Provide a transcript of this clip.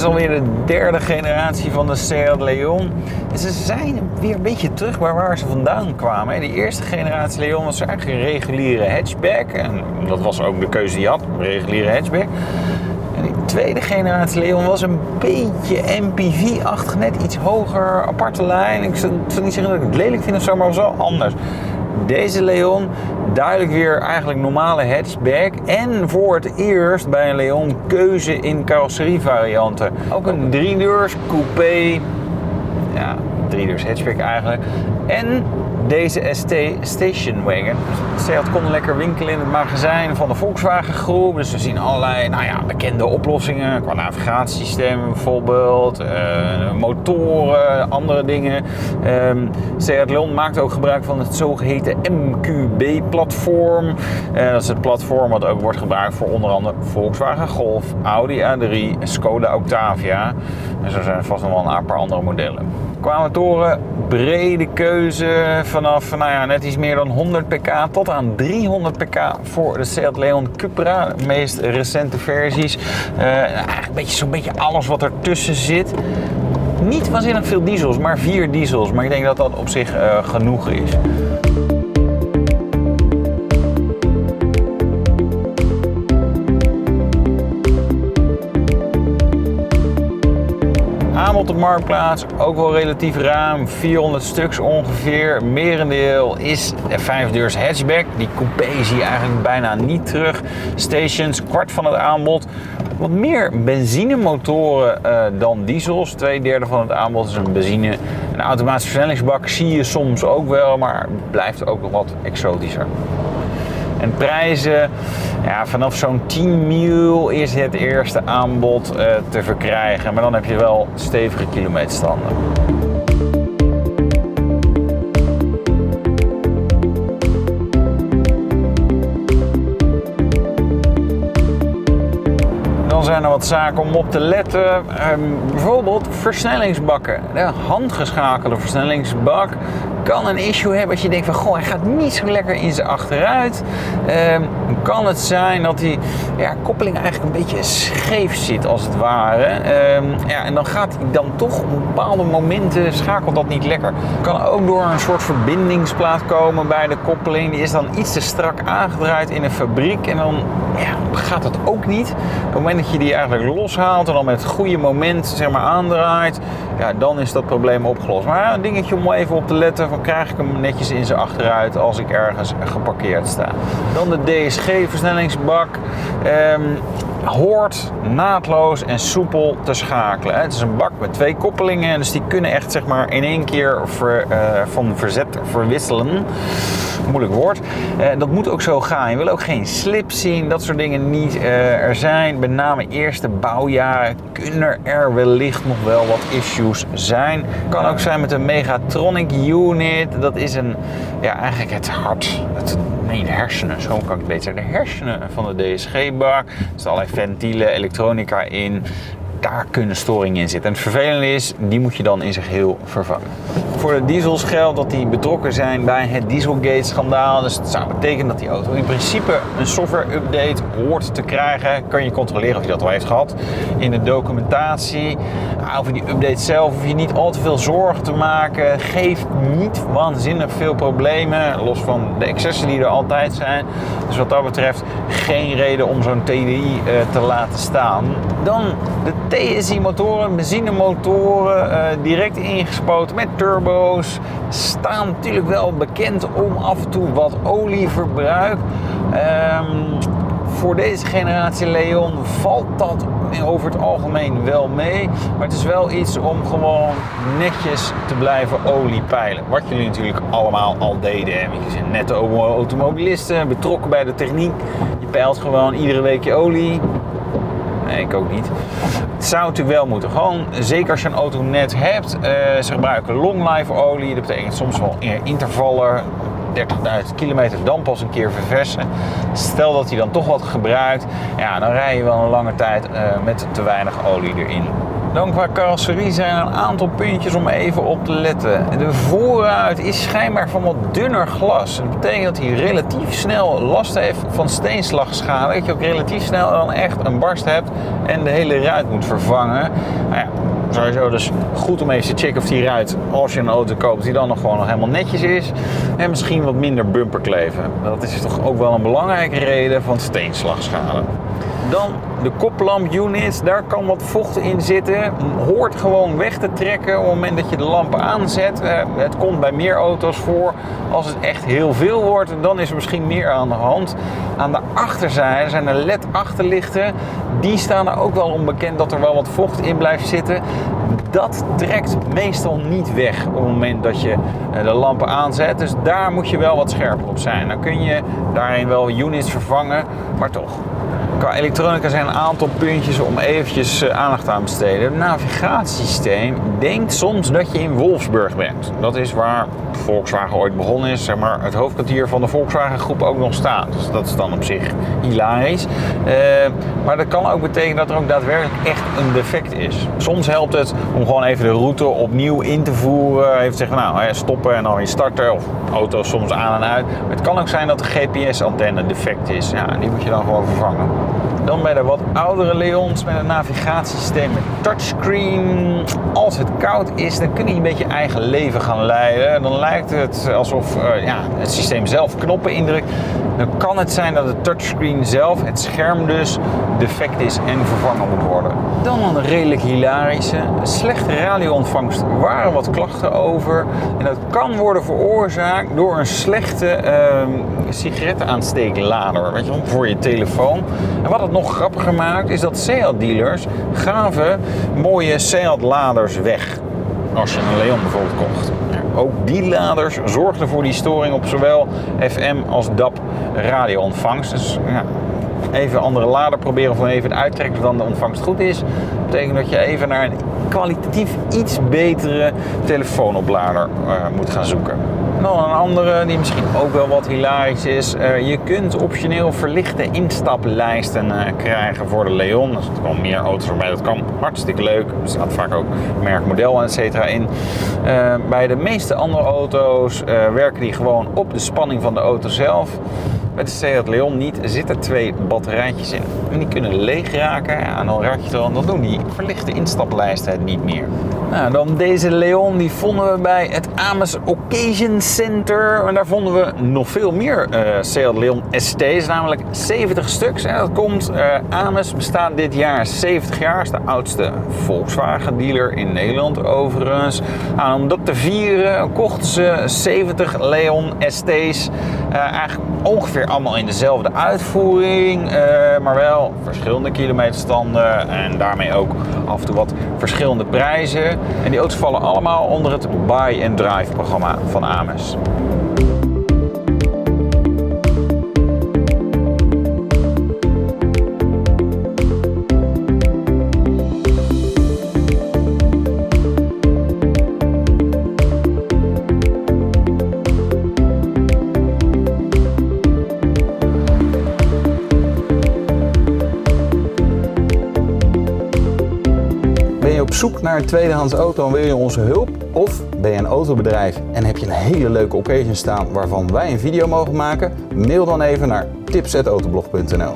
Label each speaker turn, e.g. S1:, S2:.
S1: is alweer de derde generatie van de Seat Leon. En ze zijn weer een beetje terug bij waar ze vandaan kwamen. Die eerste generatie Leon was eigenlijk een reguliere hatchback. En dat was ook de keuze die je had, een reguliere hatchback. En die tweede generatie Leon was een beetje MPV-achtig, net iets hoger, aparte lijn. Ik zal niet zeggen dat ik het lelijk vind of zo, maar het was wel anders. Deze Leon, duidelijk weer eigenlijk normale hatchback. En voor het eerst bij een Leon keuze in carrosserievarianten. Ook een 3-deurs coupé. Ja, 3-deurs hatchback eigenlijk. En deze ST Station Wagon. Seat kon lekker winkelen in het magazijn van de Volkswagen groep. Dus we zien allerlei bekende oplossingen qua navigatiesystemen bijvoorbeeld. Motoren, andere dingen. Seat Leon maakt ook gebruik van het zogeheten MQB-platform. Dat is het platform wat ook wordt gebruikt voor onder andere Volkswagen Golf, Audi A3, Skoda Octavia. En zo zijn er vast nog wel een paar andere modellen. Qua motoren, brede keuze vanaf net iets meer dan 100 pk tot aan 300 pk voor de Seat Leon Cupra, de meest recente versies. Eigenlijk zo'n beetje alles wat ertussen zit. Niet waanzinnig veel diesels, maar 4 diesels. Maar ik denk dat dat op zich genoeg is. Aanbod op Marktplaats, ook wel relatief ruim, 400 stuks ongeveer. Merendeel is een 5-deurs hatchback. Die coupé zie je eigenlijk bijna niet terug. Stations, kwart van het aanbod. Wat meer benzinemotoren dan diesels. 2/3 van het aanbod is een benzine. Een automatische versnellingsbak zie je soms ook wel, maar blijft ook nog wat exotischer. En prijzen, vanaf zo'n 10 mil is het eerste aanbod te verkrijgen. Maar dan heb je wel stevige kilometerstanden. Dan zijn er wat zaken om op te letten. Bijvoorbeeld versnellingsbakken. De handgeschakelde versnellingsbak kan een issue hebben als je denkt van hij gaat niet zo lekker in zijn achteruit. Kan het zijn dat die koppeling eigenlijk een beetje scheef zit als het ware. En dan gaat hij dan toch op bepaalde momenten schakelt dat niet lekker. Kan ook door een soort verbindingsplaat komen bij de koppeling. Die is dan iets te strak aangedraaid in een fabriek en dan gaat het ook niet. Op het moment dat je die eigenlijk loshaalt en dan met het goede moment aandraait, dan is dat probleem opgelost. Maar een dingetje om even op te letten, van krijg ik hem netjes in zijn achteruit als ik ergens geparkeerd sta. Dan de DSG-versnellingsbak. Hoort naadloos en soepel te schakelen. Het is een bak met 2 koppelingen, dus die kunnen echt in één keer van verzet verwisselen. Moeilijk woord. Dat moet ook zo gaan. Je wil ook geen slip zien, dat soort dingen niet. Er zijn met name eerste bouwjaren kunnen er wellicht nog wel wat issues zijn. Kan ook zijn met een Megatronic unit. Dat is eigenlijk het hart. De hersenen, zo kan ik het beter zeggen. De hersenen van de DSG-bak. Er zitten allerlei ventielen, elektronica in. Daar kunnen storingen in zitten. En het vervelende is, die moet je dan in zich heel vervangen. Voor de diesels geldt dat die betrokken zijn bij het Dieselgate-schandaal. Dus het zou betekenen dat die auto in principe een software-update hoort te krijgen. Kan je controleren of je dat al heeft gehad in de documentatie. Over die update zelf hoef je niet al te veel zorgen te maken. Geeft niet waanzinnig veel problemen. Los van de excessen die er altijd zijn. Dus wat dat betreft geen reden om zo'n TDI te laten staan. Dan de TSI-motoren, benzinemotoren, direct ingespoten met turbo's. Staan natuurlijk wel bekend om af en toe wat olieverbruik. Voor deze generatie Leon valt dat over het algemeen wel mee. Maar het is wel iets om gewoon netjes te blijven oliepeilen. Wat jullie natuurlijk allemaal al deden. Je bent net automobilisten, betrokken bij de techniek. Je peilt gewoon iedere week je olie. Nee, ik ook niet. Het zou natuurlijk wel moeten. Gewoon, zeker als je een auto net hebt. Ze gebruiken long life olie. Dat betekent soms wel intervallen. 30.000 kilometer dan pas een keer verversen. Stel dat hij dan toch wat gebruikt. Dan rij je wel een lange tijd met te weinig olie erin. Dan qua carrosserie zijn er een aantal puntjes om even op te letten. De voorruit is schijnbaar van wat dunner glas. Dat betekent dat hij relatief snel last heeft van steenslagschade. Dat je ook relatief snel dan echt een barst hebt en de hele ruit moet vervangen. Nou ja, sowieso dus goed om even te checken of die ruit, als je een auto koopt, die dan nog gewoon nog helemaal netjes is. En misschien wat minder bumperkleven. Dat is toch ook wel een belangrijke reden van steenslagschade. Dan de koplampunits, daar kan wat vocht in zitten. Hoort gewoon weg te trekken op het moment dat je de lampen aanzet. Het komt bij meer auto's voor. Als het echt heel veel wordt, dan is er misschien meer aan de hand. Aan de achterzijde zijn er LED-achterlichten. Die staan er ook wel onbekend dat er wel wat vocht in blijft zitten. Dat trekt meestal niet weg op het moment dat je de lampen aanzet. Dus daar moet je wel wat scherper op zijn. Dan kun je daarin wel units vervangen, maar toch. Qua elektronica zijn een aantal puntjes om eventjes aandacht aan te besteden. Het navigatiesysteem denkt soms dat je in Wolfsburg bent. Dat is waar Volkswagen ooit begonnen is, zeg maar, het hoofdkwartier van de Volkswagen groep ook nog staat. Dus dat is dan op zich hilarisch. Maar dat kan ook betekenen dat er ook daadwerkelijk echt een defect is. Soms helpt het om gewoon even de route opnieuw in te voeren. Even te zeggen, nou stoppen en dan weer starten. Of auto's soms aan en uit. Maar het kan ook zijn dat de GPS-antenne defect is. Ja, die moet je dan gewoon vervangen. Dan bij de wat oudere Leons met een navigatiesysteem met touchscreen. Als het koud is, dan kun je een beetje eigen leven gaan leiden. Dan lijkt het alsof het systeem zelf knoppen indrukt. Dan kan het zijn dat het touchscreen zelf, het scherm dus, defect is en vervangen moet worden. Dan een redelijk hilarische. Slechte radioontvangst waren wat klachten over. En dat kan worden veroorzaakt door een slechte sigarettenaansteeklader, weet je wel, voor je telefoon. En wat het nog grappiger maakt, is dat Seat-dealers gaven mooie Seat-laders weg. Als je een Leon bijvoorbeeld kocht. Ook die laders zorgden voor die storing op zowel FM als DAB radioontvangst. Dus ja, even een andere lader proberen of even uittrekken dan de ontvangst goed is. Dat betekent dat je even naar een kwalitatief iets betere telefoonoplader moet gaan zoeken. En dan een andere die misschien ook wel wat hilarisch is. Je kunt optioneel verlichte instaplijsten krijgen voor de Leon. Er zitten wel meer auto's waarbij dat kan. Hartstikke leuk. Er staat vaak ook merk, model et cetera in. Bij de meeste andere auto's werken die gewoon op de spanning van de auto zelf. Bij de Seat Leon niet. Er zitten 2 batterijtjes in. En die kunnen leeg raken. Ja, en dan raak je er dan doen die verlichte instaplijsten het niet meer. Nou, dan deze Leon, die vonden we bij het Ames Occasion Center. En daar vonden we nog veel meer Seat Leon ST's, namelijk 70 stuks. En dat komt, Ames bestaat dit jaar 70 jaar. Is de oudste Volkswagen dealer in Nederland overigens. Nou, om dat te vieren kochten ze 70 Leon ST's. Eigenlijk ongeveer allemaal in dezelfde uitvoering, maar wel verschillende kilometerstanden en daarmee ook af en toe wat verschillende prijzen. En die auto's vallen allemaal onder het Buy and Drive programma van Ames. Op zoek naar een tweedehands auto en wil je onze hulp? Of ben je een autobedrijf en heb je een hele leuke occasion staan waarvan wij een video mogen maken? Mail dan even naar tips@autoblog.nl.